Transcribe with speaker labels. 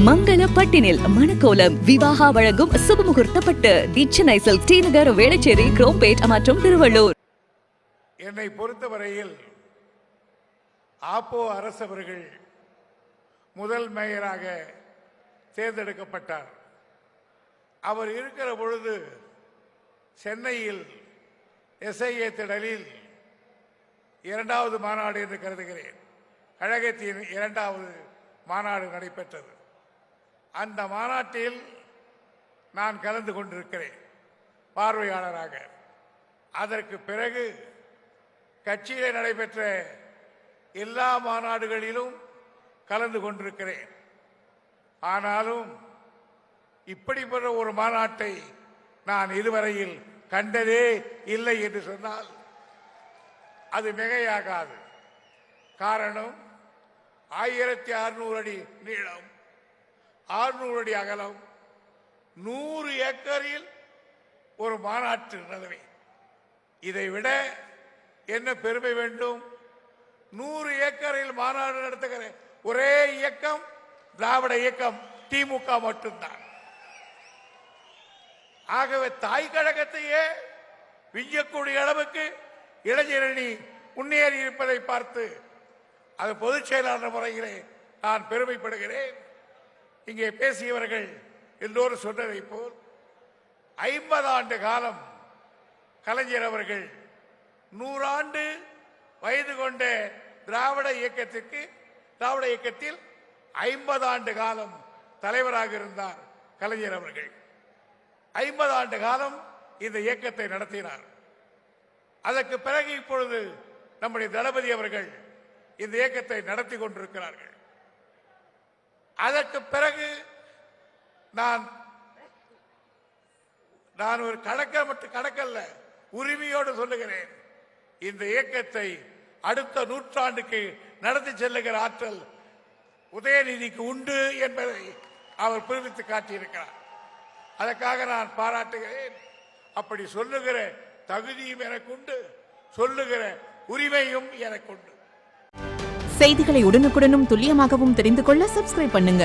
Speaker 1: மங்கள பட்டினில் மணக்கோலம் விவாகா வழங்கும் சுபமுகூர்த்தப்பட்டு Chennai silk D நகர் வேளச்சேரி குரோம்பேட் மற்றும் திருவள்ளூர்.
Speaker 2: என்னை பொறுத்தவரையில் ஆப்போ அரசவர்கள் முதல் மேயராக தேர்ந்தெடுக்கப்பட்டார். அவர் இருக்கிற பொழுது சென்னையில் SIA திடலில் 2வது மாநாடு என்று கருதுகிறேன், கழகத்தின் 2வது மாநாடு நடைபெற்றது. அந்த மாநாட்டில் நான் கலந்து கொண்டிருக்கிறேன் பார்வையாளராக. அதற்கு பிறகு கட்சியிலே நடைபெற்ற எல்லா மாநாடுகளிலும் கலந்து கொண்டிருக்கிறேன். ஆனாலும் இப்படிப்பட்ட ஒரு மாநாட்டை நான் இதுவரையில் கண்டதே இல்லை என்று சொன்னால் அது மிகையாகாது. காரணம், 1600 அடி நீளம், 600 அடி அகலம், 100 ஏக்கரில் ஒரு மாநாட்டு நிலைமை. இதை விட என்ன பெருமை வேண்டும்? 100 ஏக்கரில் மாநாடு நடத்துகிற ஒரே இயக்கம் திராவிட இயக்கம் திமுக மட்டும்தான். ஆகவே தாய் கழகத்தையே விஞ்சக்கூடிய அளவுக்கு இளைஞரணி முன்னேறி இருப்பதை பார்த்து அது பொதுச் செயலாளர் முறையிலே நான் பெருமைப்படுகிறேன். இங்கே பேசியவர்கள் எல்லோரும் சொன்னதை போல் 50 ஆண்டு காலம் கலைஞர் அவர்கள் 100 ஆண்டு வயது கொண்ட திராவிட இயக்கத்தில் 50 ஆண்டு காலம் தலைவராக இருந்தார் கலைஞர் அவர்கள். 50 ஆண்டு காலம் இந்த இயக்கத்தை நடத்தினார். அதற்கு பிறகு இப்பொழுது நம்முடைய தளபதி அவர்கள் இந்த இயக்கத்தை நடத்தி கொண்டிருக்கிறார்கள். அதற்கு பிறகு நான் ஒரு கணக்கல்ல உரிமையோடு சொல்லுகிறேன், இந்த இயக்கத்தை அடுத்த நூற்றாண்டுக்கு நடத்தி செல்லுகிற ஆற்றல் உதயநிதிக்கு உண்டு என்பதை அவர் புரிவித்து காட்டியிருக்கிறார். அதற்காக நான் பாராட்டுகிறேன். அப்படி சொல்லுகிற தகுதியும் எனக்குண்டு, சொல்லுகிற உரிமையும் எனக்குண்டு.
Speaker 3: செய்திகளை உடனுக்குடனும் துல்லியமாகவும் தெரிந்து கொள்ள சப்ஸ்கிரைப் பண்ணுங்க.